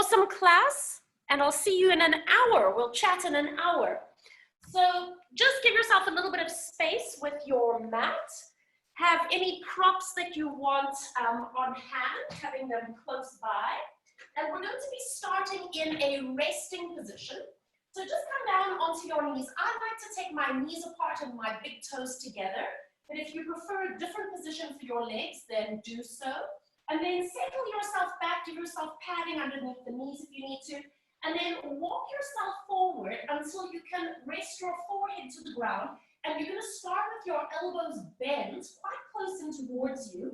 awesome class, and I'll see you in an hour. We'll chat in an hour. So just give yourself a little bit of space with your mat. Have any props that you want on hand, having them close by. And we're going to be starting in a resting position. So just come down onto your knees. I like to take my knees apart and my big toes together. But if you prefer a different position for your legs, then do so. And then settle yourself back, give yourself padding underneath the knees if you need to. And then walk yourself forward until you can rest your forehead to the ground. And you're going to start with your elbows bent quite close in towards you,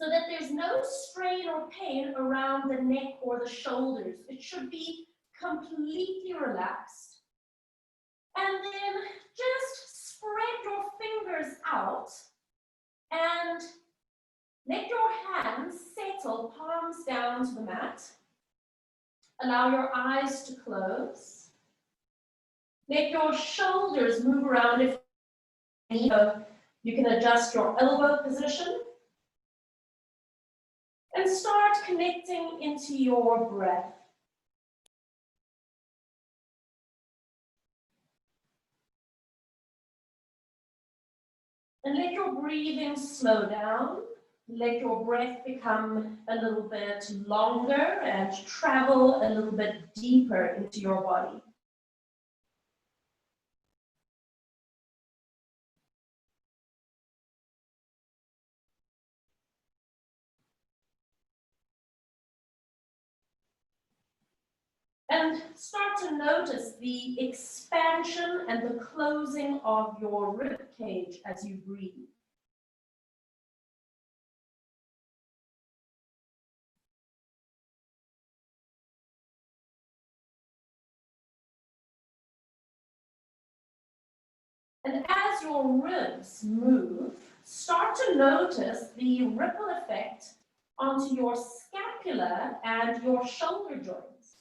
so that there's no strain or pain around the neck or the shoulders. It should be completely relaxed. And then just spread your fingers out and let your hands settle, palms down to the mat. Allow your eyes to close. Let your shoulders move around if you need. You can adjust your elbow position. And start connecting into your breath. And let your breathing slow down. Let your breath become a little bit longer and travel a little bit deeper into your body. And start to notice the expansion and the closing of your rib cage as you breathe. And as your ribs move, start to notice the ripple effect onto your scapula and your shoulder joints.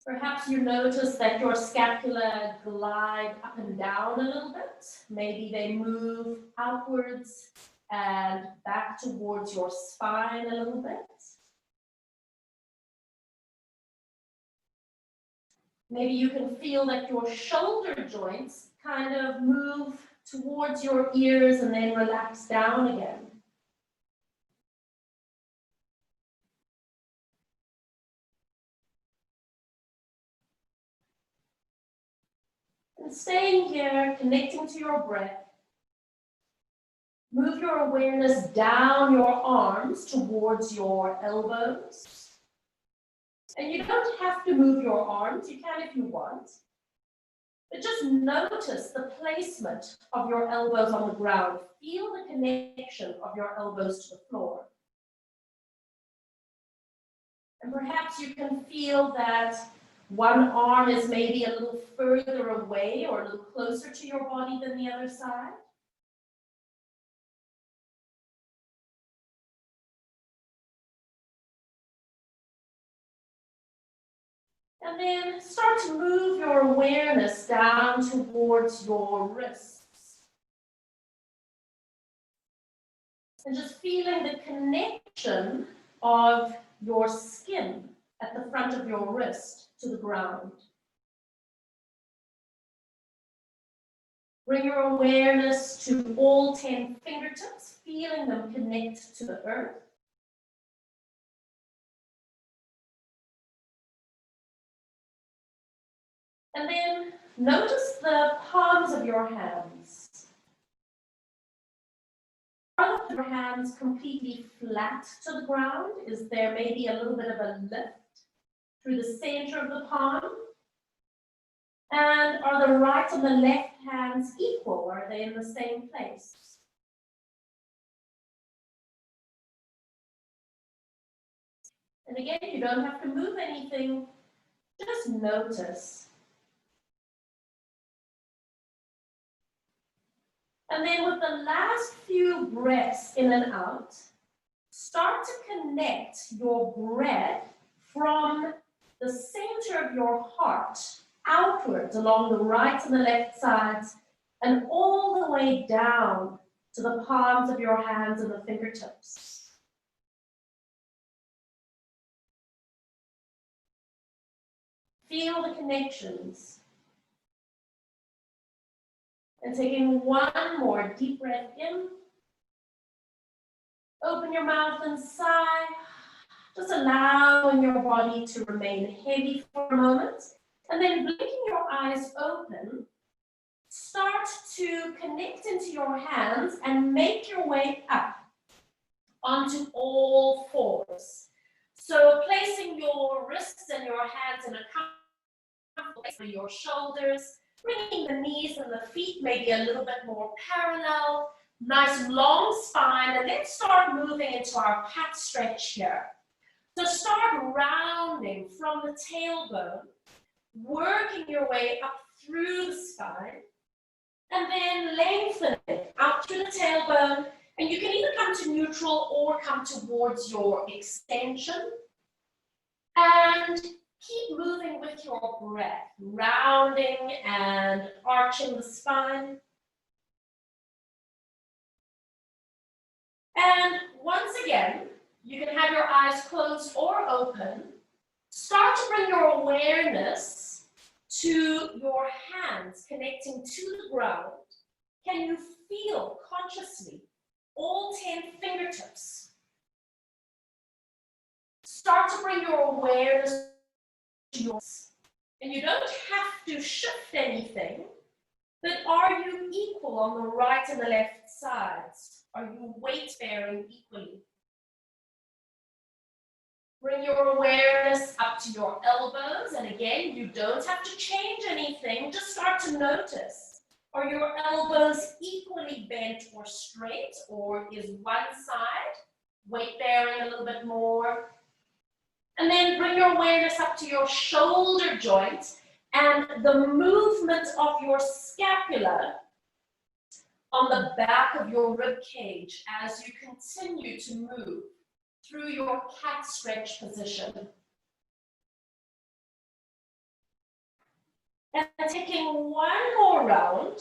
Perhaps you notice that your scapula glide up and down a little bit. Maybe they move outwards and back towards your spine a little bit. Maybe you can feel that your shoulder joints kind of move towards your ears and then relax down again. And staying here, connecting to your breath, move your awareness down your arms towards your elbows. And you don't have to move your arms, you can if you want. But just notice the placement of your elbows on the ground. Feel the connection of your elbows to the floor. And perhaps you can feel that one arm is maybe a little further away or a little closer to your body than the other side. And then start to move your awareness down towards your wrists. And just feeling the connection of your skin at the front of your wrist to the ground. Bring your awareness to all 10 fingertips, feeling them connect to the earth. And then notice the palms of your hands. Are your hands completely flat to the ground? Is there maybe a little bit of a lift through the center of the palm? And are the right and the left hands equal? Are they in the same place? And again, you don't have to move anything, just notice. And then with the last few breaths in and out, start to connect your breath from the center of your heart outwards along the right and the left sides and all the way down to the palms of your hands and the fingertips. Feel the connections. And taking one more deep breath in. Open your mouth and sigh. Just allowing your body to remain heavy for a moment. And then blinking your eyes open, start to connect into your hands and make your way up onto all fours. So placing your wrists and your hands in a comfortable place for your shoulders, bringing the knees and the feet maybe a little bit more parallel, nice long spine, and let's start moving into our cat stretch here. So start rounding from the tailbone, working your way up through the spine, and then lengthening out through the tailbone, and you can either come to neutral or come towards your extension. And keep moving with your breath, rounding and arching the spine. And once again, you can have your eyes closed or open. Start to bring your awareness to your hands connecting to the ground. Can you feel consciously all 10 fingertips? Start to bring your awareness to yours. And you don't have to shift anything, but are you equal on the right and the left sides? Are you weight bearing equally? Bring your awareness up to your elbows, and again, you don't have to change anything, just start to notice. Are your elbows equally bent or straight, or is one side weight bearing a little bit more? And then bring your awareness up to your shoulder joint and the movement of your scapula on the back of your rib cage as you continue to move through your cat stretch position. And taking one more round,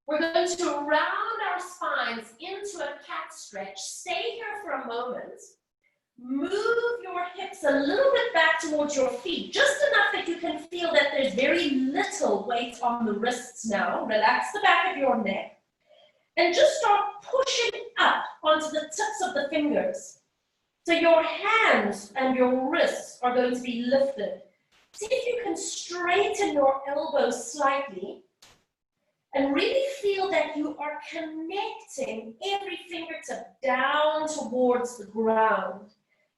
we're going to round our spines into a cat stretch. Stay here for a moment. Move your hips a little bit back towards your feet, just enough that you can feel that there's very little weight on the wrists now. Relax the back of your neck. And just start pushing up onto the tips of the fingers. So your hands and your wrists are going to be lifted. See if you can straighten your elbows slightly and really feel that you are connecting every fingertip down towards the ground.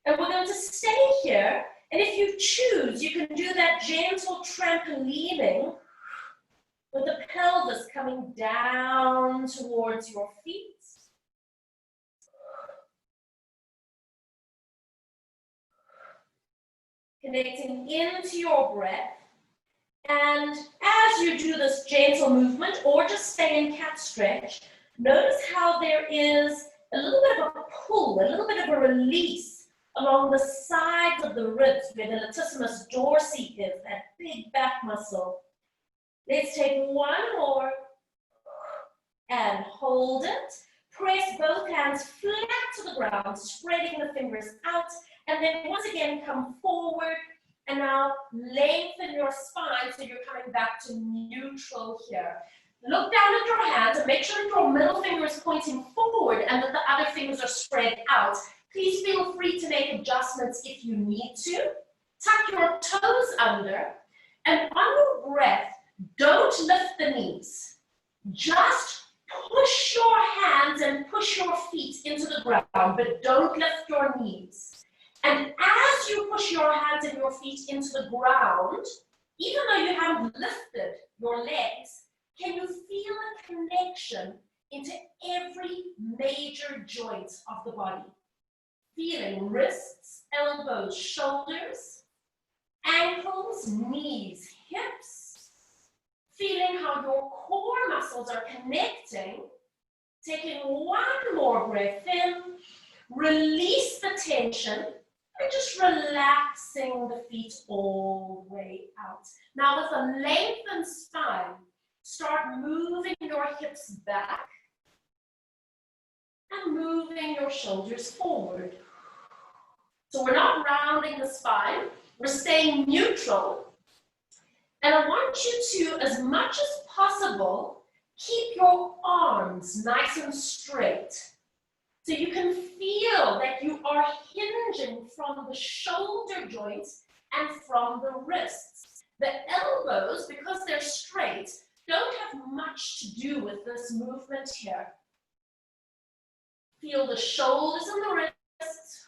And we're going to stay here, and if you choose, you can do that gentle trampolining with the pelvis coming down towards your feet. Connecting into your breath. And as you do this gentle movement, or just stay in cat stretch, notice how there is a little bit of a pull, a little bit of a release along the sides of the ribs where the latissimus dorsi is, that big back muscle. Let's take one more and hold it. Press both hands flat to the ground, spreading the fingers out, and then once again come forward, and now lengthen your spine so you're coming back to neutral here. Look down at your hands and make sure that your middle finger is pointing forward and that the other fingers are spread out. Please feel free to make adjustments if you need to. Tuck your toes under, and on your breath, don't lift the knees. Just push your hands and push your feet into the ground, but don't lift your knees. And as you push your hands and your feet into the ground, even though you haven't lifted your legs, can you feel a connection into every major joint of the body? Feeling wrists, elbows, shoulders, ankles, knees, hips. Feeling how your core muscles are connecting. Taking one more breath in. Release the tension. And just relaxing the feet all the way out. Now with a lengthened spine, Start moving your hips back and moving your shoulders forward. So we're not rounding the spine, we're staying neutral. And I want you to, as much as possible, keep your arms nice and straight. So you can feel that you are hinging from the shoulder joints and from the wrists. The elbows, because they're straight, don't have much to do with this movement here. Feel the shoulders and the wrists.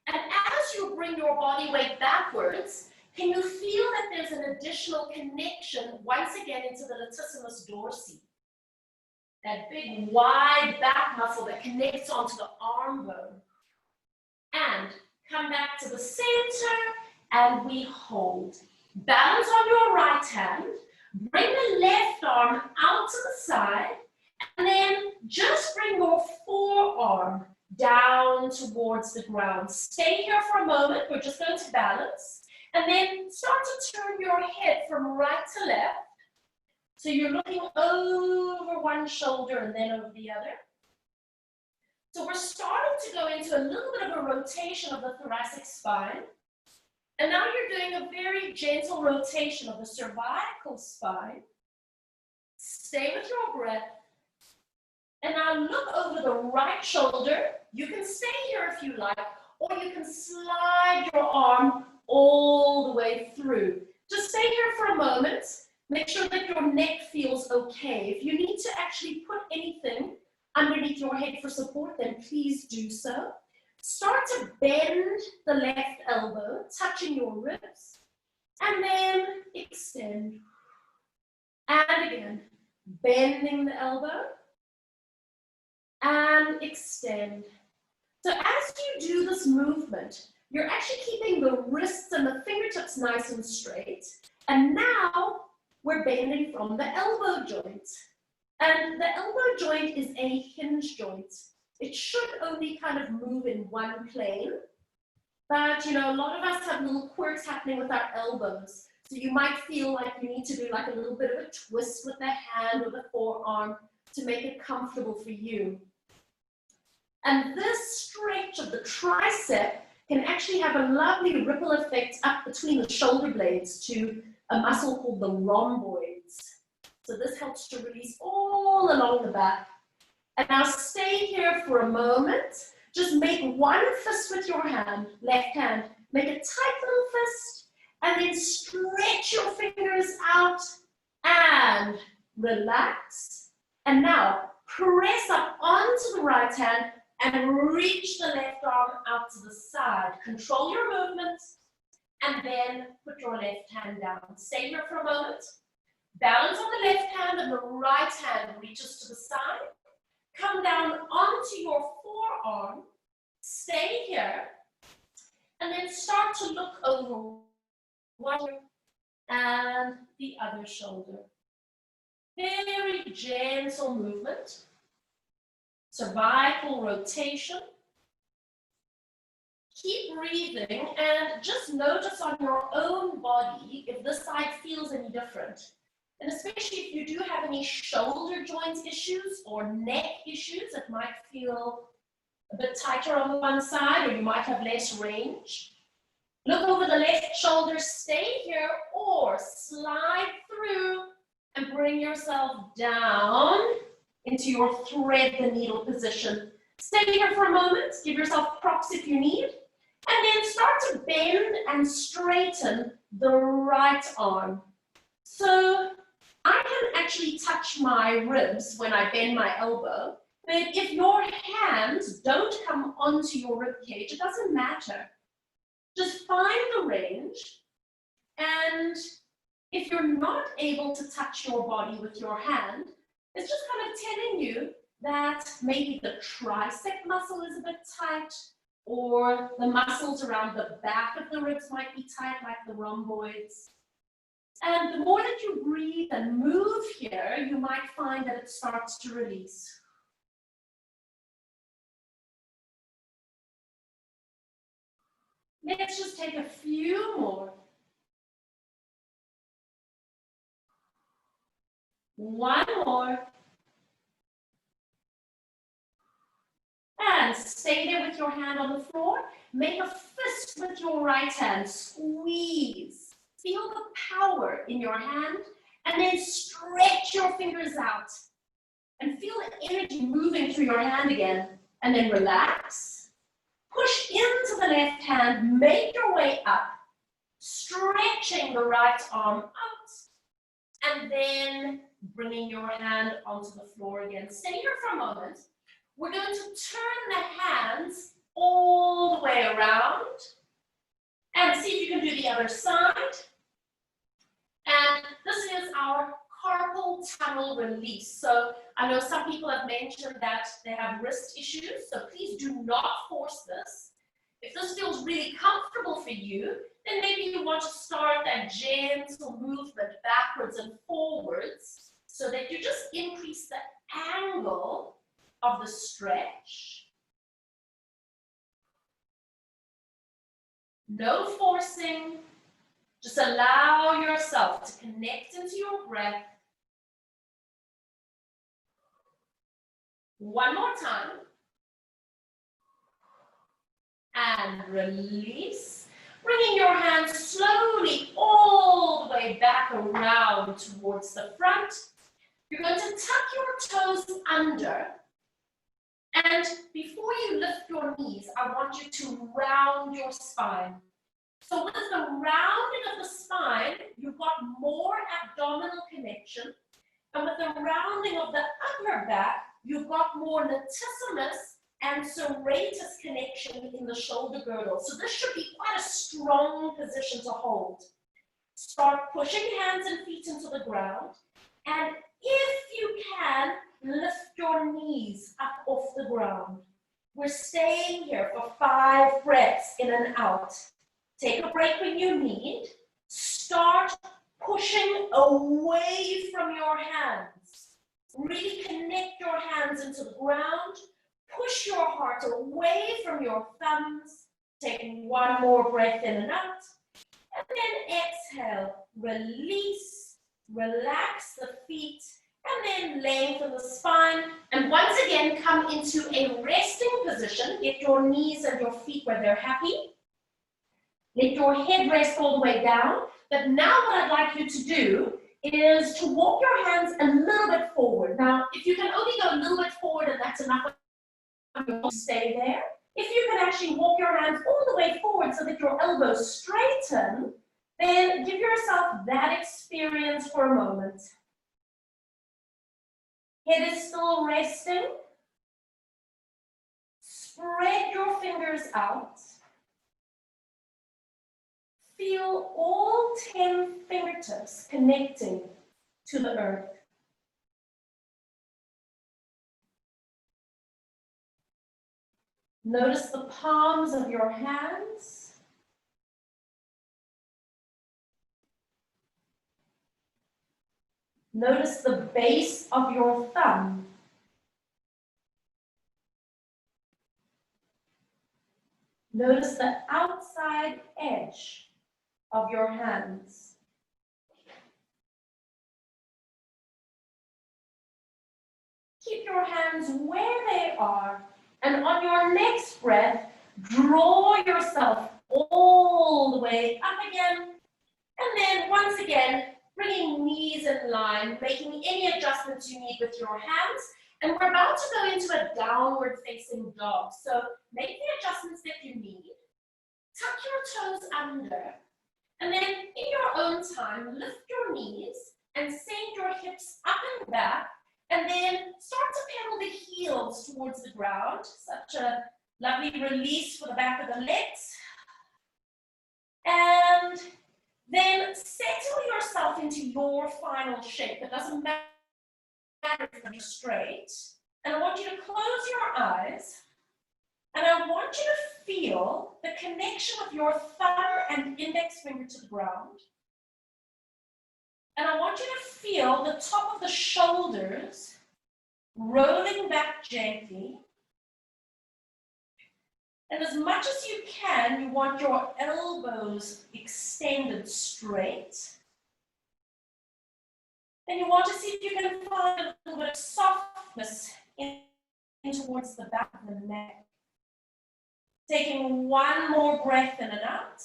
And as you bring your body weight backwards, can you feel that there's an additional connection once again into the latissimus dorsi? That big wide back muscle that connects onto the arm bone. And come back to the center and we hold. Balance on your right hand. Bring the left arm out to the side. And then just bring your forearm down towards the ground. Stay here for a moment. We're just going to balance. And then start to turn your head from right to left. So you're looking over one shoulder and then over the other. So we're starting to go into a little bit of a rotation of the thoracic spine. And now you're doing a very gentle rotation of the cervical spine. Stay with your breath. And now look over the right shoulder. You can stay here if you like, or you can slide your arm all the way through. Just stay here for a moment. Make sure that your neck feels okay. If you need to actually put anything underneath your head for support, then please do so. Start to bend the left elbow, touching your ribs, and then extend. And again, bending the elbow, and extend. So as you do this movement, you're actually keeping the wrists and the fingertips nice and straight. And now we're bending from the elbow joint. And the elbow joint is a hinge joint. It should only kind of move in one plane. But, you know, a lot of us have little quirks happening with our elbows. So you might feel like you need to do like a little bit of a twist with the hand or the forearm to make it comfortable for you. And this stretch of the tricep can actually have a lovely ripple effect up between the shoulder blades to a muscle called the rhomboids. So this helps to release all along the back. And now stay here for a moment. Just make one fist with your hand, left hand. Make a tight little fist, and then stretch your fingers out and relax. And now press up onto the right hand and reach the left arm out to the side. Control your movements, and then put your left hand down. Stay here for a moment. Balance on the left hand, and the right hand reaches to the side. Come down onto your forearm. Stay here. And then start to look over one and the other shoulder. Very gentle movement. Cervical rotation. Keep breathing and just notice on your own body if this side feels any different. And especially if you do have any shoulder joint issues or neck issues, it might feel a bit tighter on one side, or you might have less range. Look over the left shoulder, stay here, or slide through and bring yourself down into your thread the needle position. Stay here for a moment, give yourself props if you need, and then start to bend and straighten the right arm. So I can actually touch my ribs when I bend my elbow, but if your hands don't come onto your rib cage, it doesn't matter. Just find the range, and if you're not able to touch your body with your hand, it's just kind of telling you that maybe the tricep muscle is a bit tight, or the muscles around the back of the ribs might be tight, like the rhomboids. And the more that you breathe and move here, you might find that it starts to release. Let's just take a few more. One more. And stay there with your hand on the floor. Make a fist with your right hand. Squeeze. Feel the power in your hand. And then stretch your fingers out. And feel the energy moving through your hand again. And then relax. Push into the left hand. Make your way up. Stretching the right arm out. And then bringing your hand onto the floor again. Stay here for a moment. We're going to turn the hands all the way around and see if you can do the other side. And this is our carpal tunnel release. So I know some people have mentioned that they have wrist issues, so please do not force this. If this feels really comfortable for you, then maybe you want to start that gentle movement backwards and forwards so that you just increase the angle of the stretch. No forcing. Just allow yourself to connect into your breath. One more time. And release. Bringing your hands slowly all the way back around towards the front. You're going to tuck your toes under. And before you lift your knees, I want you to round your spine. So with the rounding of the spine, you've got more abdominal connection. And with the rounding of the upper back, you've got more latissimus and serratus connection in the shoulder girdle. So this should be quite a strong position to hold. Start pushing hands and feet into the ground. And if you can, lift your knees up off the ground. We're staying here for 5 breaths in and out. Take a break when you need. Start pushing away from your hands. Really connect your hands into the ground. Push your heart away from your thumbs. Take one more breath in and out. And then exhale. Release. Relax the feet. And then lengthen the spine. And once again, come into a resting position. Get your knees and your feet where they're happy. Let your head rest all the way down. But now what I'd like you to do is to walk your hands a little bit forward. Now, if you can only go a little bit forward and that's enough, stay there. If you can actually walk your hands all the way forward so that your elbows straighten, then give yourself that experience for a moment. Head is still resting. Spread your fingers out. Feel all 10 fingertips connecting to the earth. Notice the palms of your hands. Notice the base of your thumb. Notice the outside edge of your hands. Keep your hands where they are, and on your next breath, draw yourself all the way up again, and then once again, bringing knees in line, making any adjustments you need with your hands, and we're about to go into a downward facing dog. So make the adjustments that you need. Tuck your toes under, and then in your own time, lift your knees and send your hips up and back, and then start to pedal the heels towards the ground. Such a lovely release for the back of the legs. And then settle yourself into your final shape. It doesn't matter if you're straight. And I want you to close your eyes. And I want you to feel the connection of your thumb and index finger to the ground. And I want you to feel the top of the shoulders rolling back gently. And as much as you can, you want your elbows extended straight. Then you want to see if you can find a little bit of softness in towards the back of the neck. Taking one more breath in and out.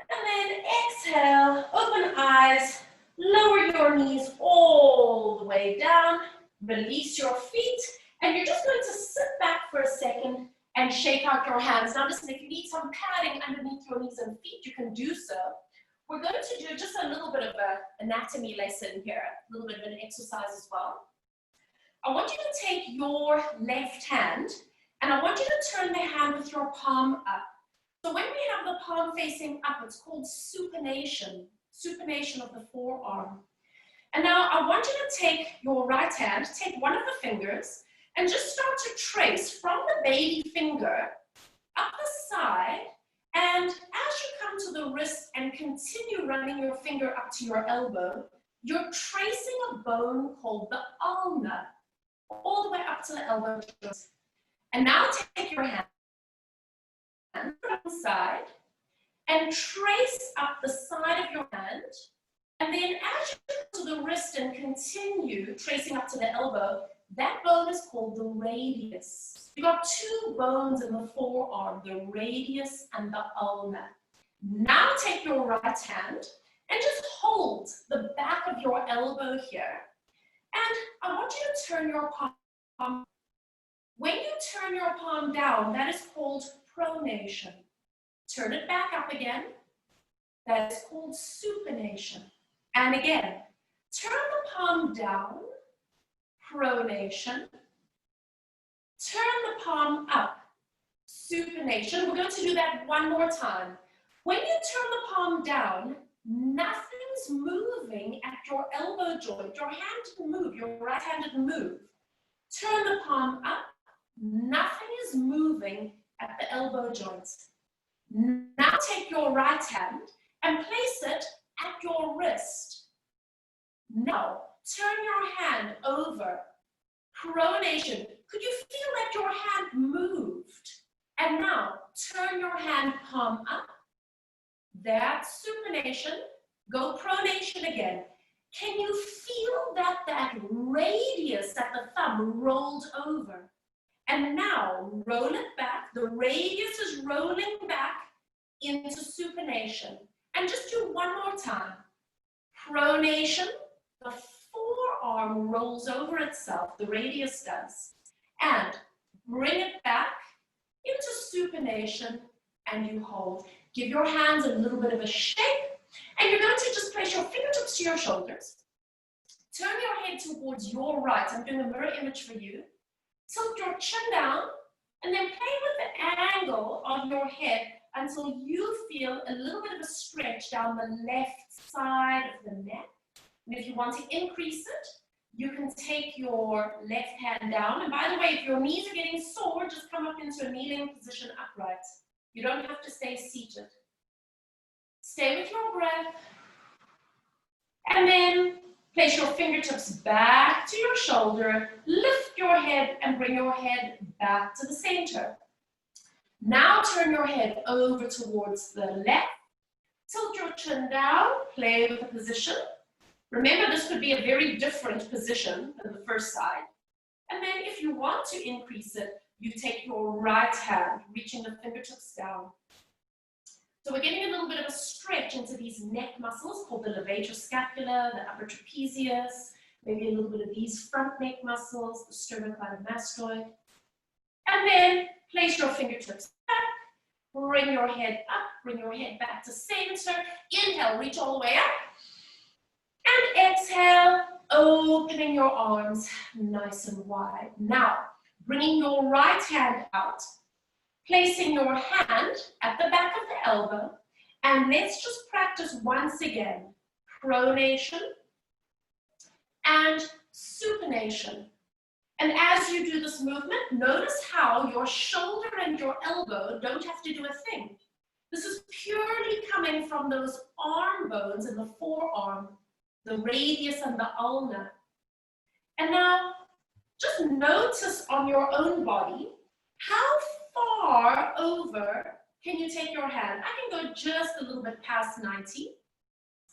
And then exhale, open eyes, lower your knees all the way down, release your feet, and you're just going to sit back for a second and shake out your hands. Now listen, if you need some padding underneath your knees and feet, you can do so. We're going to do just a little bit of an anatomy lesson here, a little bit of an exercise as well. I want you to take your left hand, and I want you to turn the hand with your palm up. So when we have the palm facing up, it's called supination, supination of the forearm. And now I want you to take your right hand, take one of the fingers, and just start to trace from the baby finger up the side, and as you come to the wrist and continue running your finger up to your elbow, you're tracing a bone called the ulna, all the way up to the elbow joint. And now take your hand on the side and trace up the side of your hand, and then as you go to the wrist and continue tracing up to the elbow, that bone is called the radius. You've got two bones in the forearm, the radius and the ulna. Now take your right hand and just hold the back of your elbow here, and I want you to turn your palm. When you turn your palm down, that is called pronation. Turn it back up again. That is called supination. And again, turn the palm down, pronation. Turn the palm up, supination. We're going to do that one more time. When you turn the palm down, nothing's moving at your elbow joint. Your hand didn't move, your right hand didn't move. Turn the palm up, nothing is moving at the elbow joints. Now take your right hand and place it at your wrist. Now turn your hand over, pronation. Could you feel that your hand moved? And now turn your hand palm up. That's supination. Go pronation again. Can you feel that radius at the thumb rolled over? And now roll it back. The radius is rolling back into supination. And just do one more time. Pronation, the forearm rolls over itself, the radius does. And bring it back into supination, and you hold. Give your hands a little bit of a shake, and you're going to just place your fingertips to your shoulders. Turn your head towards your right. I'm doing a mirror image for you. Tilt your chin down, and then play with the angle of your head until you feel a little bit of a stretch down the left side of the neck. And if you want to increase it, you can take your left hand down. And by the way, if your knees are getting sore, just come up into a kneeling position upright. You don't have to stay seated. Stay with your breath. And then place your fingertips back to your shoulder, lift your head and bring your head back to the center. Now turn your head over towards the left. Tilt your chin down, play with the position. Remember, this could be a very different position than the first side. And then if you want to increase it, you take your right hand, reaching the fingertips down. So we're getting a little bit of a stretch into these neck muscles called the levator scapula, the upper trapezius, maybe a little bit of these front neck muscles, the sternocleidomastoid. And then place your fingertips back, bring your head up, bring your head back to center. Inhale, reach all the way up. And exhale, opening your arms nice and wide. Now, bringing your right hand out, placing your hand at the back of the elbow, and let's just practice once again. Pronation and supination. And as you do this movement, notice how your shoulder and your elbow don't have to do a thing. This is purely coming from those arm bones in the forearm, the radius and the ulna. And now, just notice on your own body, how far over can you take your hand? I can go just a little bit past 90.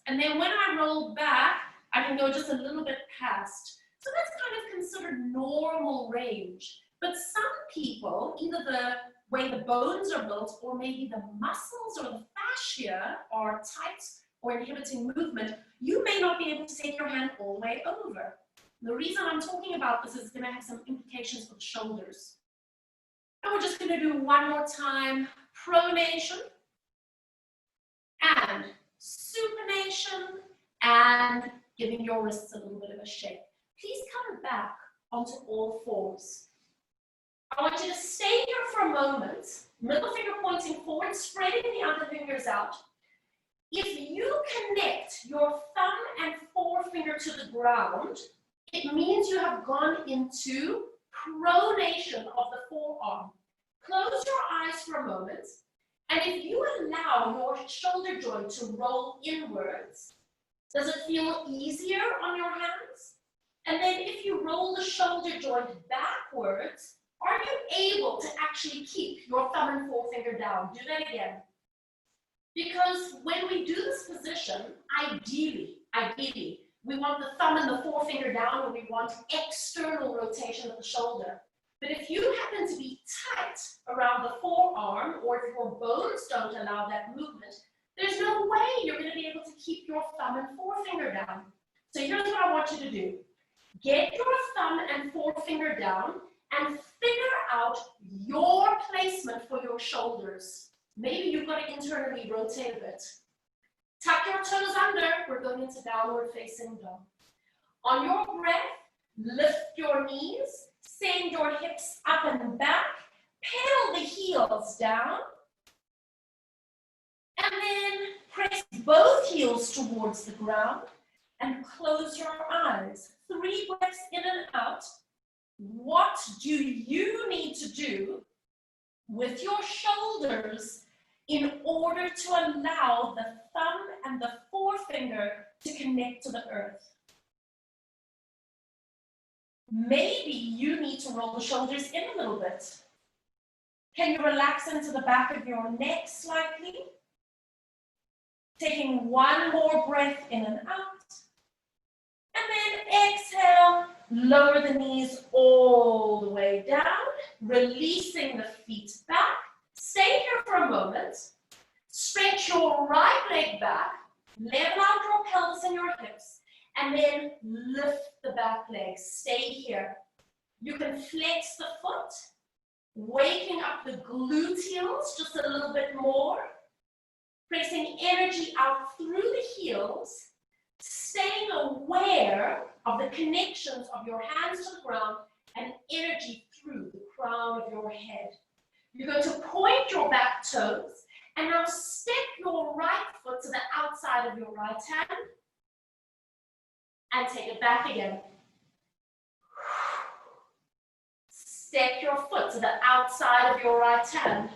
And then when I roll back, I can go just a little bit past. So that's kind of considered normal range. But some people, either the way the bones are built or maybe the muscles or the fascia are tight or inhibiting movement, you may not be able to take your hand all the way over. The reason I'm talking about this is going to have some implications for the shoulders. And we're just going to do one more time. Pronation and supination and giving your wrists a little bit of a shake. Please come back onto all fours. I want you to stay here for a moment, middle finger pointing forward, spreading the other fingers out. If you connect your thumb and forefinger to the ground, it means you have gone into pronation of the forearm. Close your eyes for a moment, and if you allow your shoulder joint to roll inwards, does it feel easier on your hands? And then if you roll the shoulder joint backwards, are you able to actually keep your thumb and forefinger down? Do that again. Because when we do this position, ideally, we want the thumb and the forefinger down and we want external rotation of the shoulder. But if you happen to be tight around the forearm, or if your bones don't allow that movement, there's no way you're going to be able to keep your thumb and forefinger down. So here's what I want you to do. Get your thumb and forefinger down and figure out your placement for your shoulders. Maybe you've got to internally rotate a bit. Tuck your toes under. We're going into downward facing dog. On your breath, lift your knees, send your hips up and back, pedal the heels down, and then press both heels towards the ground and close your eyes. 3 breaths in and out. What do you need to do with your shoulders in order to allow the thumb and the forefinger to connect to the earth? Maybe you need to roll the shoulders in a little bit. Can you relax into the back of your neck slightly? Taking one more breath in and out. And then exhale, lower the knees all the way down, releasing the feet back. Stay here for a moment. Stretch your right leg back, level out your pelvis and your hips, and then lift the back leg. Stay here. You can flex the foot, waking up the gluteals just a little bit more, pressing energy out through the heels, staying aware of the connections of your hands to the ground and energy through the crown of your head. You're going to point your back toes and now step your right foot to the outside of your right hand and take it back again. Step your foot to the outside of your right hand.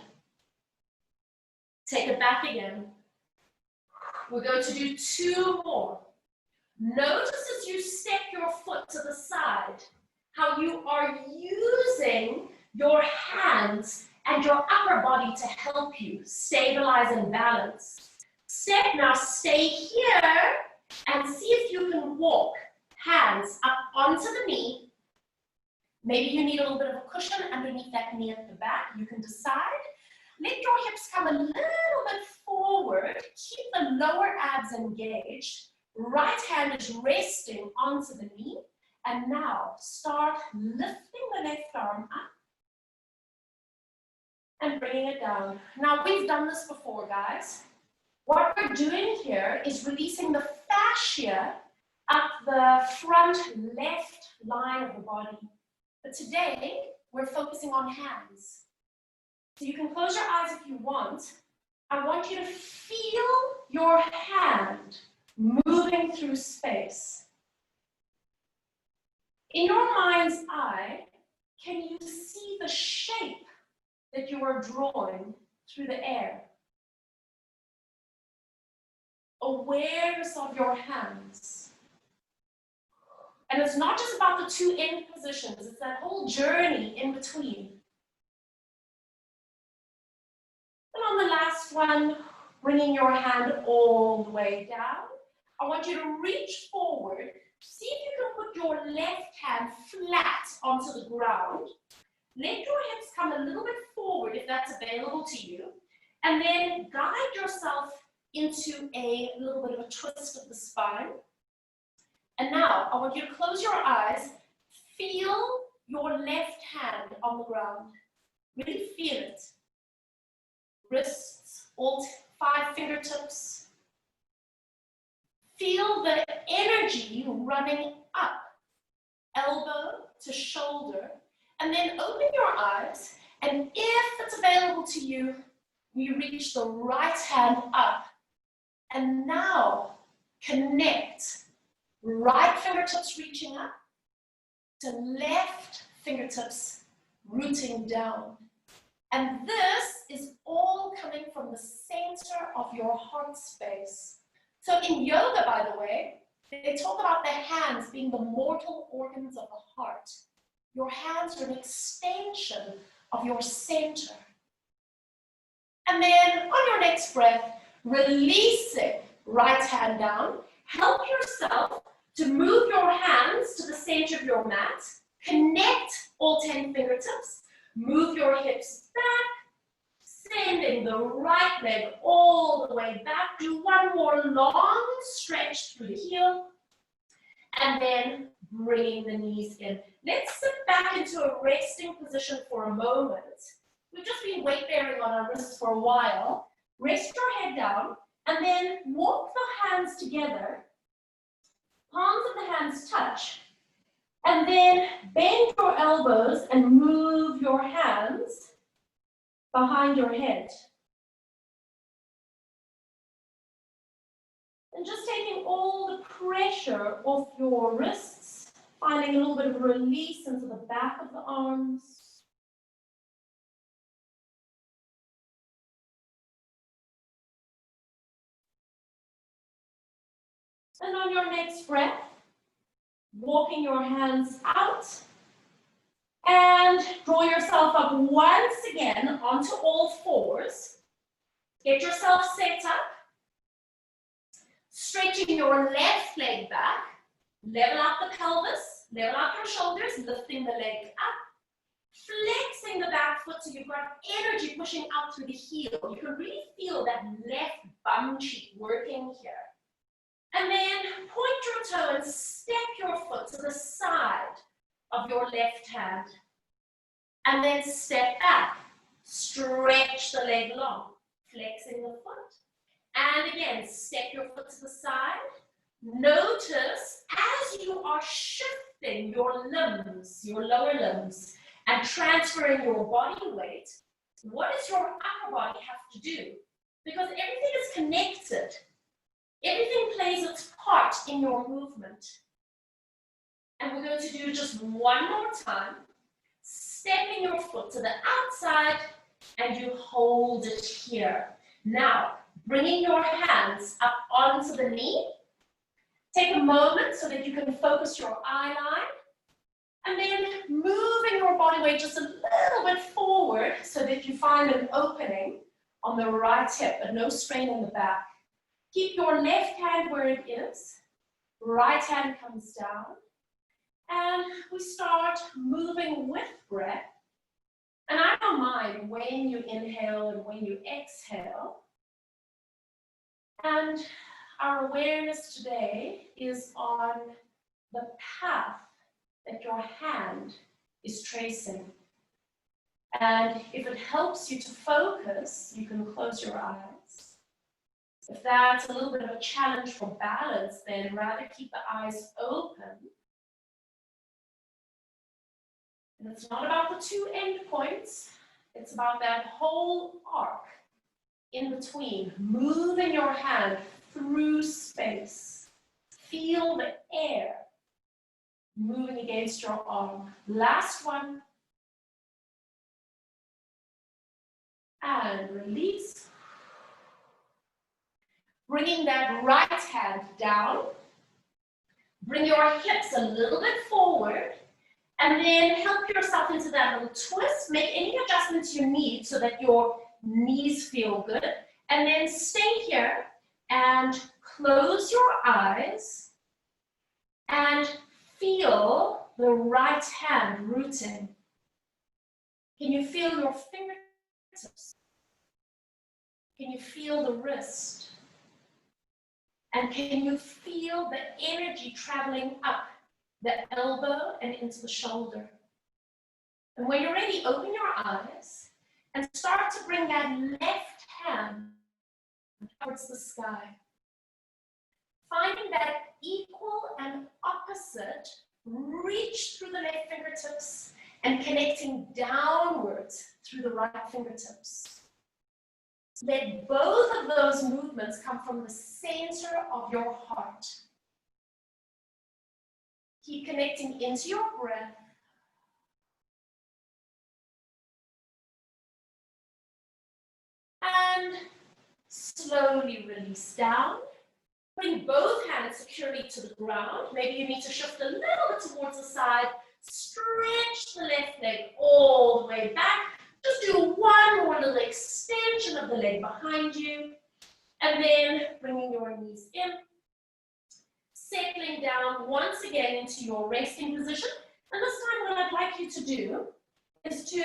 Take it back again. We're going to do 2 more. Notice as you step your foot to the side, how you are using your hands and your upper body to help you stabilize and balance. Now stay here and see if you can walk hands up onto the knee. Maybe you need a little bit of a cushion underneath that knee at the back. You can decide. Let your hips come a little bit forward. Keep the lower abs engaged. Right hand is resting onto the knee. And now start lifting the left arm up and bringing it down. Now we've done this before, guys. What we're doing here is releasing the fascia up the front left line of the body. But today, we're focusing on hands. So you can close your eyes if you want. I want you to feel your hand moving through space. In your mind's eye, can you see the shape that you are drawing through the air? Awareness of your hands. And it's not just about the 2 end positions, it's that whole journey in between. And on the last one, bringing your hand all the way down. I want you to reach forward. See if you can put your left hand flat onto the ground. Let your hips come a little bit forward if that's available to you. And then guide yourself into a little bit of a twist of the spine. And now, I want you to close your eyes. Feel your left hand on the ground. Really feel it. Wrists, all 5 fingertips. Feel the energy running up, elbow to shoulder. And then open your eyes. And if it's available to you, you reach the right hand up. And now, connect. Right fingertips reaching up to left fingertips rooting down. And this is all coming from the center of your heart space. So in yoga, by the way, they talk about the hands being the mortal organs of the heart. Your hands are an extension of your center. And then on your next breath, releasing right hand down. Help yourself to move your hands to the center of your mat. Connect all 10 fingertips. Move your hips back, sending the right leg all the way back. Do one more long stretch through the heel. And then bringing the knees in. Let's sit back into a resting position for a moment. We've just been weight bearing on our wrists for a while. Rest your head down and then walk the hands together. Palms of the hands touch. And then bend your elbows and move your hands behind your head. And just taking all the pressure off your wrists, finding a little bit of release into the back of the arms. And on your next breath, walking your hands out and draw yourself up once again onto all fours. Get yourself set up. Stretching your left leg back. Level out the pelvis. Level out your shoulders. Lifting the leg up. Flexing the back foot so you've got energy pushing out through the heel. You can really feel that left bum cheek working here. And then point your toe and step your foot to the side of your left hand. And then step back. Stretch the leg long, flexing the foot. And again, step your foot to the side. Notice as you are shifting your limbs, your lower limbs, and transferring your body weight, what does your upper body have to do? Because everything is connected. Everything plays its part in your movement. And we're going to do just one more time. Stepping your foot to the outside and you hold it here. Now, bringing your hands up onto the knee. Take a moment so that you can focus your eye line. And then moving your body weight just a little bit forward so that you find an opening on the right hip, but no strain in the back. Keep your left hand where it is. Right hand comes down. And we start moving with breath. And I don't mind when you inhale and when you exhale. And our awareness today is on the path that your hand is tracing. And if it helps you to focus, you can close your eyes. If that's a little bit of a challenge for balance, then rather keep the eyes open. And it's not about the 2 end points, it's about that whole arc in between, moving your hand through space. Feel the air moving against your arm. Last one. And release. Bringing that right hand down. Bring your hips a little bit forward. And then help yourself into that little twist. Make any adjustments you need so that your knees feel good. And then stay here and close your eyes and feel the right hand rooting. Can you feel your fingertips? Can you feel the wrist? And can you feel the energy traveling up the elbow and into the shoulder? And when you're ready, open your eyes and start to bring that left hand towards the sky. Finding that equal and opposite reach through the left fingertips and connecting downwards through the right fingertips. Let both of those movements come from the center of your heart. Keep connecting into your breath. And slowly release down. Bring both hands securely to the ground. Maybe you need to shift a little bit towards the side. Stretch the left leg all the way back. Just do one more little extension of the leg behind you. And then bringing your knees in. Settling down once again into your resting position. And this time what I'd like you to do is to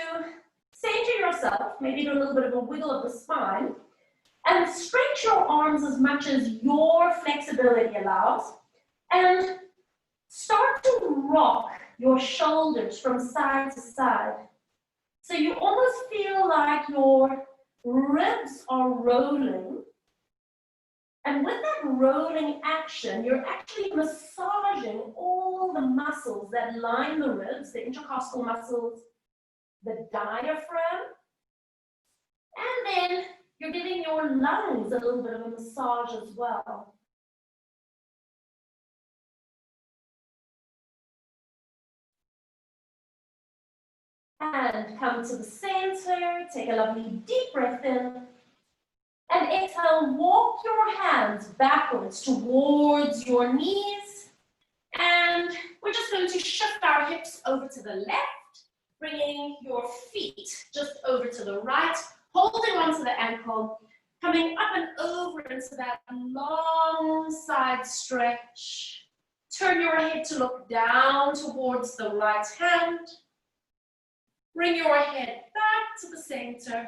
center yourself, maybe do a little bit of a wiggle of the spine, and stretch your arms as much as your flexibility allows, and start to rock your shoulders from side to side. So you almost feel like your ribs are rolling, and with that rolling action, you're actually massaging all the muscles that line the ribs, the intercostal muscles, the diaphragm, and then you're giving your lungs a little bit of a massage as well. And come to the center, take a lovely deep breath in, and exhale, walk your hands backwards towards your knees, and we're just going to shift our hips over to the left, bringing your feet just over to the right, holding onto the ankle, coming up and over into that long side stretch. Turn your head to look down towards the right hand. Bring your head back to the center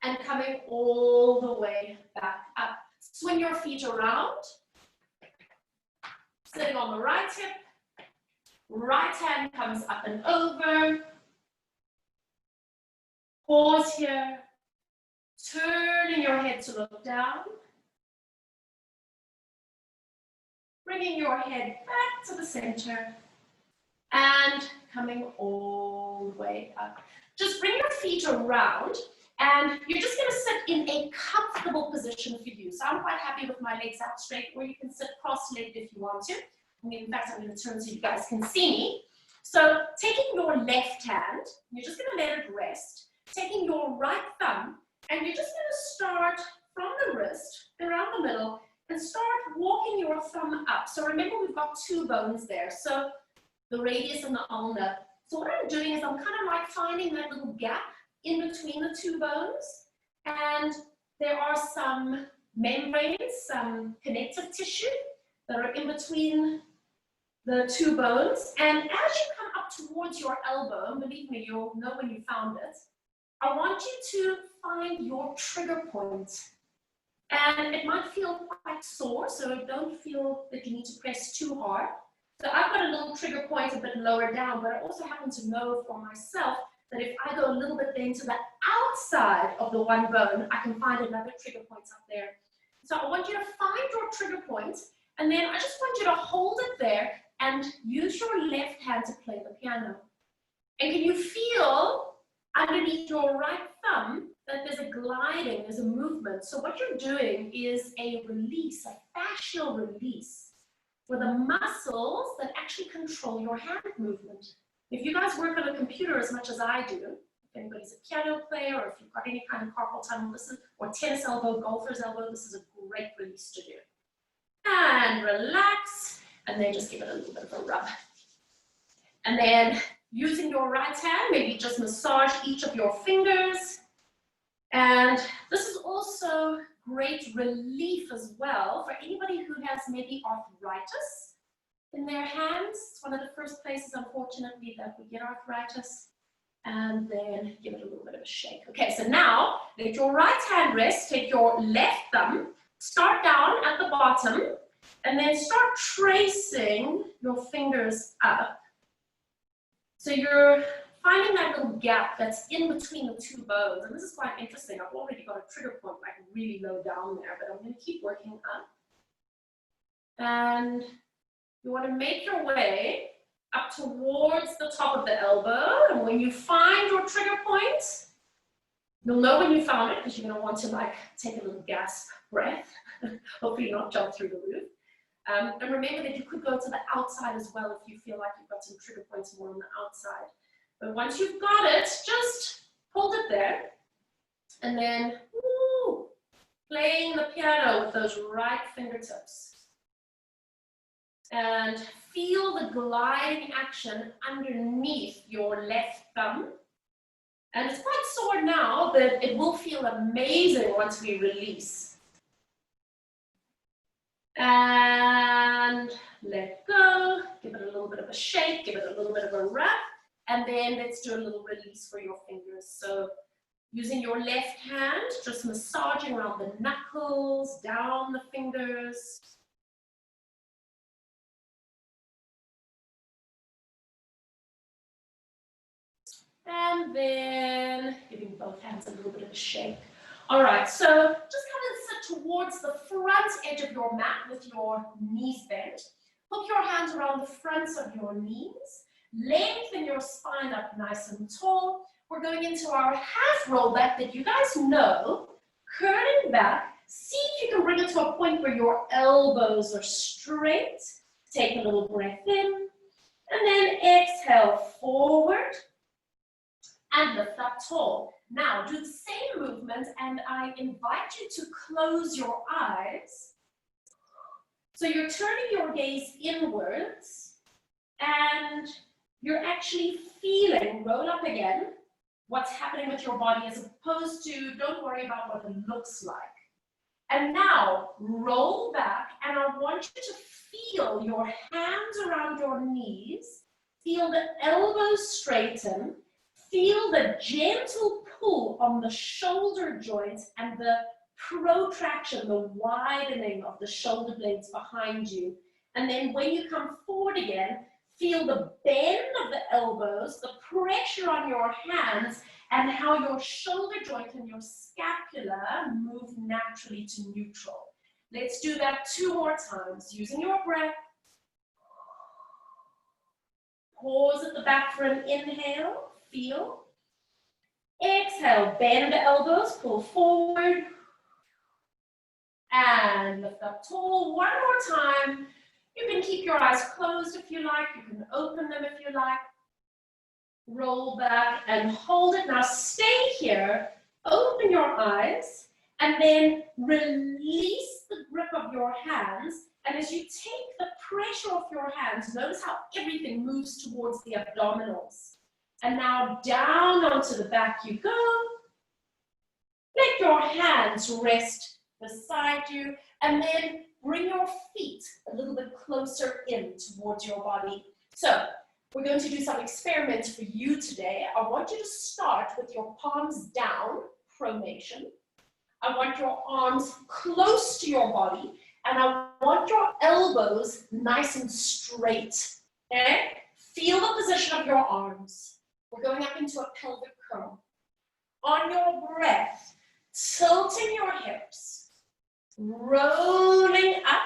and coming all the way back up. Swing your feet around, sitting on the right hip. Right hand comes up and over. Pause here. Turning your head to look down. Bringing your head back to the center. And coming all the way up. Just bring your feet around. And you're just going to sit in a comfortable position for you. So I'm quite happy with my legs out straight, or you can sit cross-legged if you want to. In fact, I'm going to turn so you guys can see me. So taking your left hand, you're just going to let it rest. Taking your right thumb, and you're just going to start from the wrist, around the middle, and start walking your thumb up. So remember, we've got two bones there. So the radius and the ulna. So what I'm doing is I'm kind of like finding that little gap in between the two bones, and there are some membranes, some connective tissue that are in between the two bones. And as you come up towards your elbow, and believe me, you'll know when you found it, I want you to find your trigger point. And it might feel quite sore, so don't feel that you need to press too hard. So I've got a little trigger point a bit lower down, but I also happen to know for myself that if I go a little bit then to the outside of the one bone, I can find another trigger point up there. So I want you to find your trigger point, and then I just want you to hold it there and use your left hand to play the piano. And can you feel underneath your right thumb that there's a gliding, there's a movement? So what you're doing is a release, a fascial release for the muscles that actually control your hand movement. If you guys work on a computer as much as I do, if anybody's a piano player, or if you've got any kind of carpal tunnel, or tennis elbow, golfer's elbow, this is a great release to do. And relax, and then just give it a little bit of a rub. And then using your right hand, maybe just massage each of your fingers. And this is also great relief as well for anybody who has maybe arthritis in their hands. It's one of the first places, unfortunately, that we get arthritis. And then give it a little bit of a shake. Okay, so now let your right hand rest, take your left thumb, start down at the bottom, and then start tracing your fingers up. So you're finding that little gap that's in between the two bones. And this is quite interesting. I've already got a trigger point like really low down there, but I'm going to keep working up. And you want to make your way up towards the top of the elbow. And when you find your trigger point, you'll know when you found it because you're going to want to like take a little gasp breath. Hopefully not jump through the roof. And remember that you could go to the outside as well if you feel like you've got some trigger points more on the outside. But once you've got it, just hold it there. And then, woo, playing the piano with those right fingertips. And feel the gliding action underneath your left thumb. And it's quite sore now, but it will feel amazing once we release. And let go, give it a little bit of a shake, give it a little bit of a rub, and then let's do a little release for your fingers. So using your left hand, just massaging around the knuckles, down the fingers. And then giving both hands a little bit of a shake. All right, so just kind of sit towards the front edge of your mat with your knees bent. Hook your hands around the fronts of your knees. Lengthen your spine up nice and tall. We're going into our half roll back that you guys know. Curling back. See if you can bring it to a point where your elbows are straight. Take a little breath in. And then exhale forward. And lift up tall. Now do the same movement and I invite you to close your eyes. So you're turning your gaze inwards and you're actually feeling, roll up again, what's happening with your body as opposed to don't worry about what it looks like. And now roll back and I want you to feel your hands around your knees, feel the elbows straighten, feel the gentle pull on the shoulder joints and the protraction, the widening of the shoulder blades behind you. And then when you come forward again, feel the bend of the elbows, the pressure on your hands, and how your shoulder joint and your scapula move naturally to neutral. Let's do that 2 more times, using your breath. Pause at the back for an inhale. Feel. Exhale, bend the elbows, pull forward. And lift up tall. 1 more time. You can keep your eyes closed if you like. You can open them if you like. Roll back and hold it. Now stay here. Open your eyes. And then release the grip of your hands. And as you take the pressure off your hands, notice how everything moves towards the abdominals. And now down onto the back you go. Let your hands rest beside you. And then bring your feet a little bit closer in towards your body. So we're going to do some experiments for you today. I want you to start with your palms down, pronation. I want your arms close to your body. And I want your elbows nice and straight. Okay? Feel the position of your arms. We're going up into a pelvic curl. On your breath, tilting your hips, rolling up,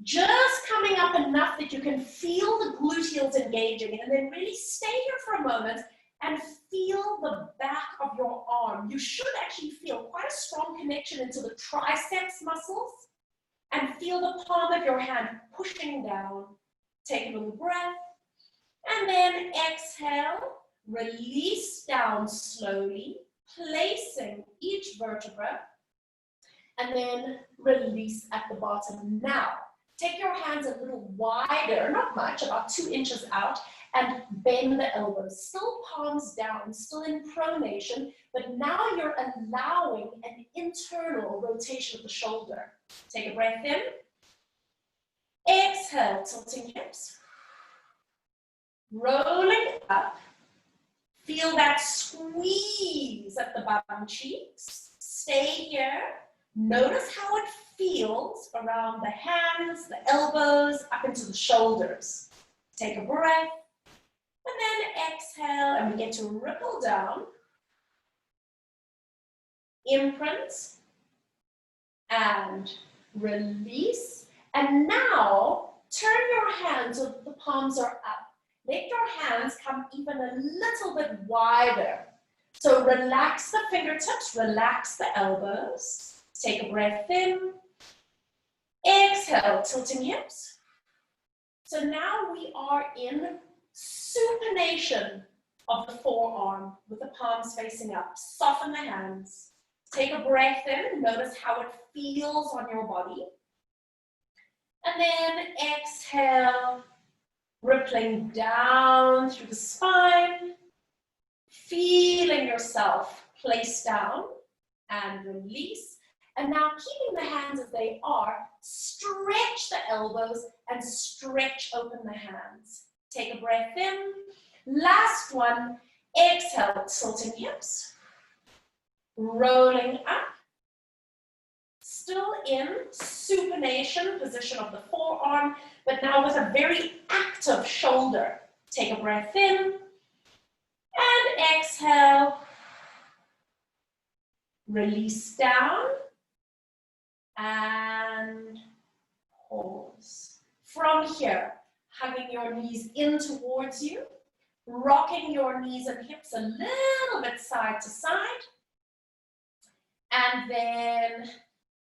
just coming up enough that you can feel the gluteals engaging, and then really stay here for a moment and feel the back of your arm. You should actually feel quite a strong connection into the triceps muscles, and feel the palm of your hand pushing down. Take a little breath, and then exhale. Release down slowly, placing each vertebra, and then release at the bottom. Now, take your hands a little wider, not much, about 2 inches out, and bend the elbows. Still palms down, still in pronation, but now you're allowing an internal rotation of the shoulder. Take a breath in. Exhale, tilting hips. Rolling up. Feel that squeeze at the bottom cheeks. Stay here. Notice how it feels around the hands, the elbows, up into the shoulders. Take a breath. And then exhale, and we get to ripple down. Imprint. And release. And now, turn your hands so the palms are up. Let your hands come even a little bit wider. So relax the fingertips, relax the elbows. Take a breath in. Exhale, tilting hips. So now we are in supination of the forearm with the palms facing up. Soften the hands. Take a breath in. Notice how it feels on your body. And then exhale, rippling down through the spine. Feeling yourself place down and release. And now keeping the hands as they are, stretch the elbows and stretch open the hands. Take a breath in. Last one, exhale, tilting hips. Rolling up. Still in supination position of the forearm, but now with a very active shoulder. Take a breath in. And exhale. Release down. And pause. From here, hugging your knees in towards you, rocking your knees and hips a little bit side to side, and then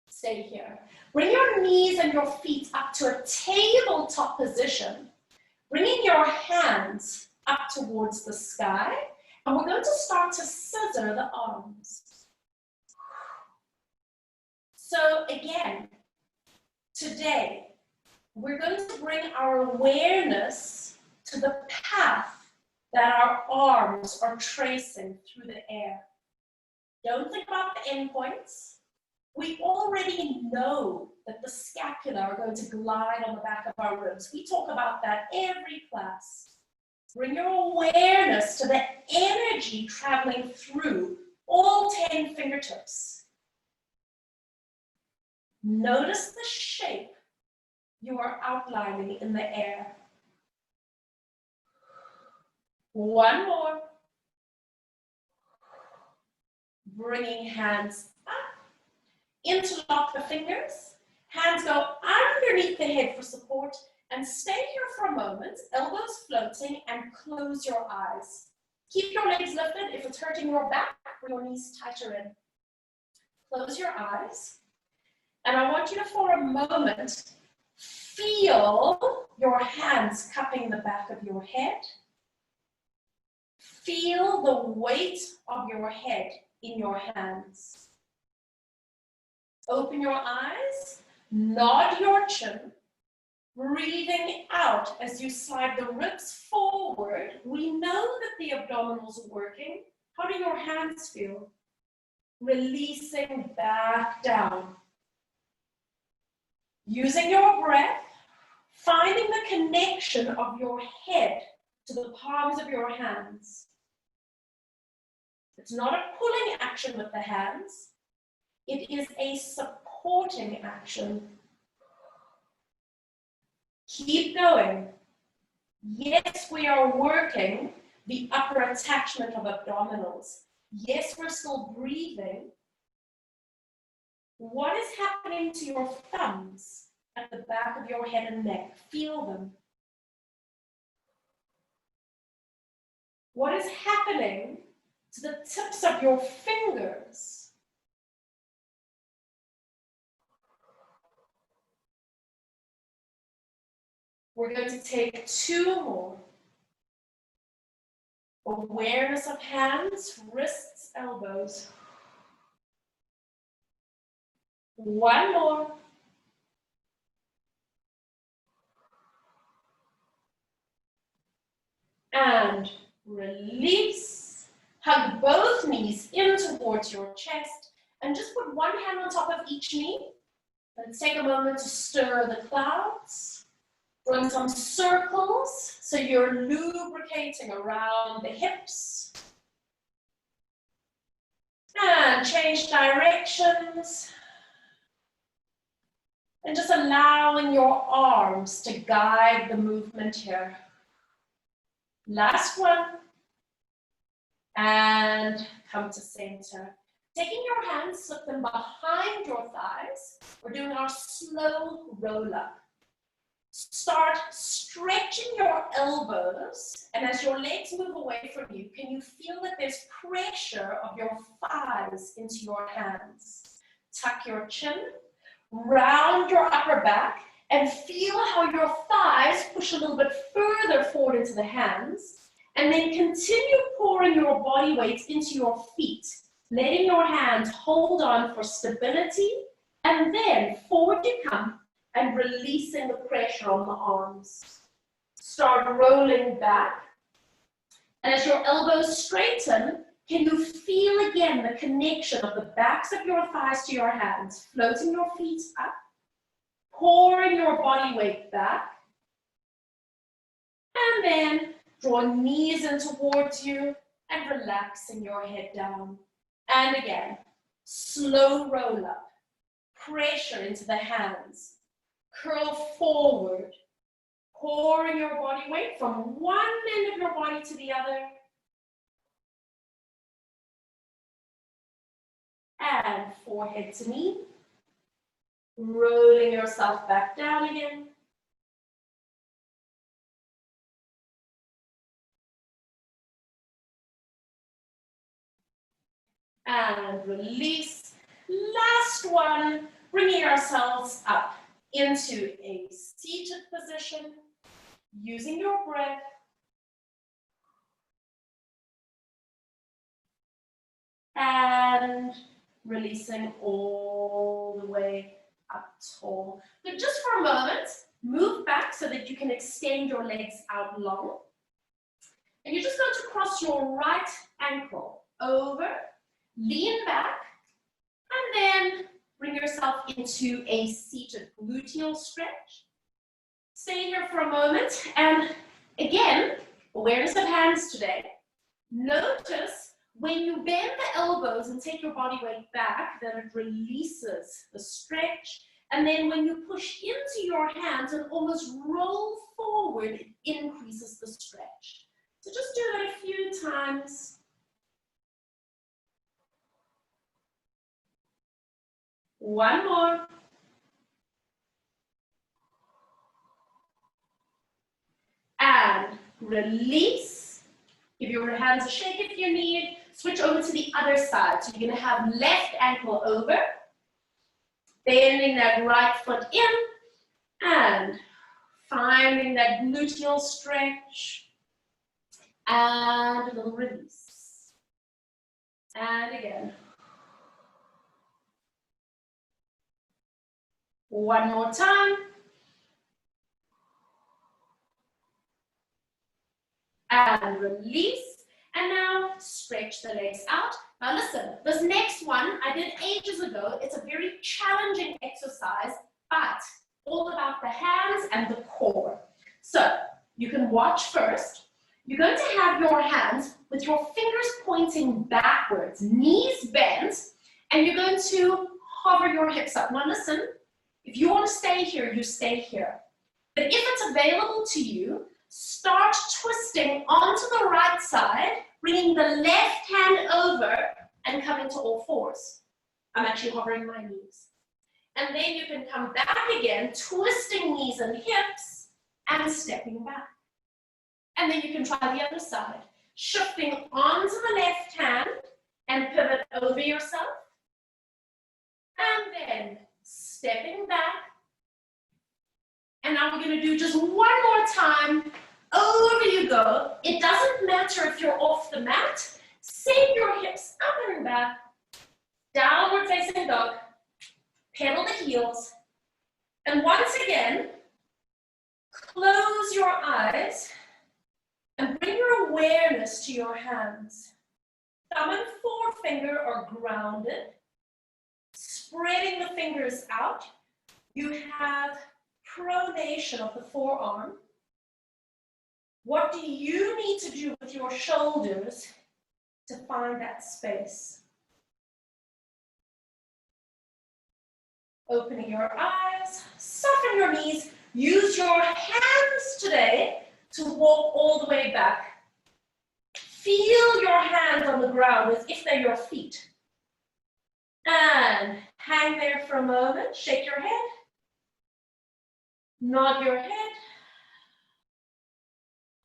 stay here. Bring your knees and your feet up to a tabletop position, bringing your hands up towards the sky, and we're going to start to scissor the arms. So again, today, we're going to bring our awareness to the path that our arms are tracing through the air. Don't think about the endpoints. We already know that the scapula are going to glide on the back of our ribs. We talk about that every class. Bring your awareness to the energy traveling through all 10 fingertips. Notice the shape you are outlining in the air. One more. Bringing hands up. Interlock the fingers. Hands go underneath the head for support. And stay here for a moment, elbows floating, and close your eyes. Keep your legs lifted. If it's hurting your back, bring your knees tighter in. Close your eyes. And I want you to, for a moment, feel your hands cupping the back of your head. Feel the weight of your head in your hands. Open your eyes, nod your chin, breathing out as you slide the ribs forward. We know that the abdominals are working. How do your hands feel? Releasing back down. Using your breath, finding the connection of your head to the palms of your hands. It's not a pulling action with the hands. It is a supporting action. Keep going. Yes, we are working the upper attachment of abdominals. Yes, we're still breathing. What is happening to your thumbs at the back of your head and neck? Feel them. What is happening to the tips of your fingers? We're going to take 2 more. Awareness of hands, wrists, elbows. 1 more. And release. Hug both knees in towards your chest. And just put one hand on top of each knee. Let's take a moment to stir the clouds. Run some circles so you're lubricating around the hips. And change directions. And just allowing your arms to guide the movement here. Last one. And come to center. Taking your hands, slip them behind your thighs. We're doing our slow roll up. Start stretching your elbows, and as your legs move away from you, can you feel that there's pressure of your thighs into your hands? Tuck your chin, round your upper back, and feel how your thighs push a little bit further forward into the hands, and then continue pouring your body weight into your feet, letting your hands hold on for stability, and then forward you come, and releasing the pressure on the arms. Start rolling back. And as your elbows straighten, can you feel again the connection of the backs of your thighs to your hands, floating your feet up, pouring your body weight back, and then draw knees in towards you and relaxing your head down. And again, slow roll up, pressure into the hands. Curl forward, pouring your body weight from one end of your body to the other. And forehead to knee. Rolling yourself back down again. And release. Last one, bringing ourselves up into a seated position, using your breath. And releasing all the way up tall. So just for a moment, move back so that you can extend your legs out long. And you're just going to cross your right ankle over, lean back, and then bring yourself into a seated gluteal stretch. Stay here for a moment, and again, awareness of hands today. Notice when you bend the elbows and take your body weight back, that it releases the stretch, and then when you push into your hands and almost roll forward, it increases the stretch. So just do that a few times. One more. And release. Give your hands a shake if you need. Switch over to the other side. So you're going to have left ankle over. Bending that right foot in. And finding that gluteal stretch. And a little release. And again. One more time. And release. And now stretch the legs out. Now listen, this next one I did ages ago. It's a very challenging exercise, but all about the hands and the core. So you can watch first. You're going to have your hands with your fingers pointing backwards, knees bent, and you're going to hover your hips up. Now listen, if you want to stay here, you stay here. But if it's available to you, start twisting onto the right side, bringing the left hand over and coming to all fours. I'm actually hovering my knees. And then you can come back again, twisting knees and hips and stepping back. And then you can try the other side, shifting onto the left hand and pivot over yourself. And then stepping back. And now we're going to do just one more time. Over you go. It doesn't matter if you're off the mat. Send your hips up and back. Downward facing dog. Pedal the heels. And once again, close your eyes And bring your awareness to your hands. Thumb and forefinger are grounded. Spreading the fingers out, you have pronation of the forearm. What do you need to do with your shoulders to find that space? Opening your eyes, soften your knees. Use your hands today to walk all the way back. Feel your hands on the ground as if they're your feet. And hang there for a moment. Shake your head. Nod your head.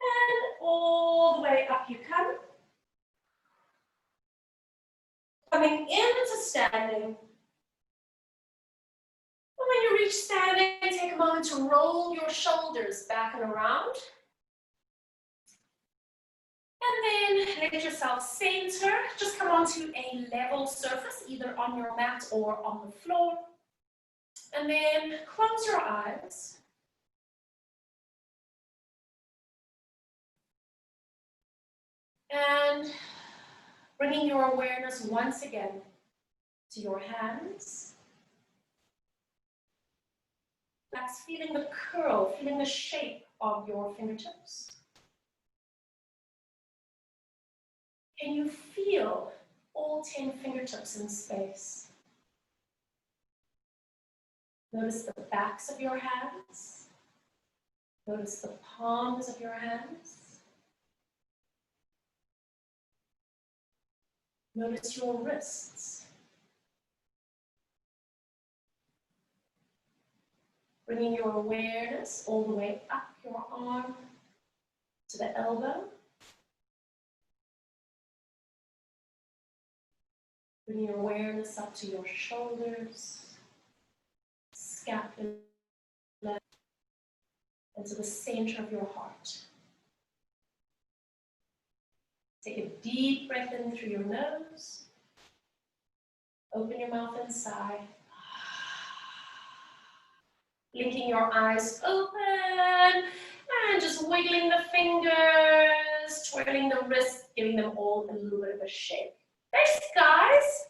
And all the way up you come. Coming into standing. And when you reach standing, take a moment to roll your shoulders back and around. And then let yourself center. Just come onto a level surface, either on your mat or on the floor. And then close your eyes. And bringing your awareness once again to your hands. That's feeling the curl, feeling the shape of your fingertips. Can you feel all 10 fingertips in space? Notice the backs of your hands. Notice the palms of your hands. Notice your wrists. Bringing your awareness all the way up your arm to the elbow. Bring your awareness up to your shoulders, scapula, and to the center of your heart. Take a deep breath in through your nose. Open your mouth and sigh. Blinking your eyes open and just wiggling the fingers, twirling the wrists, giving them all a little bit of a shake. Thanks, guys.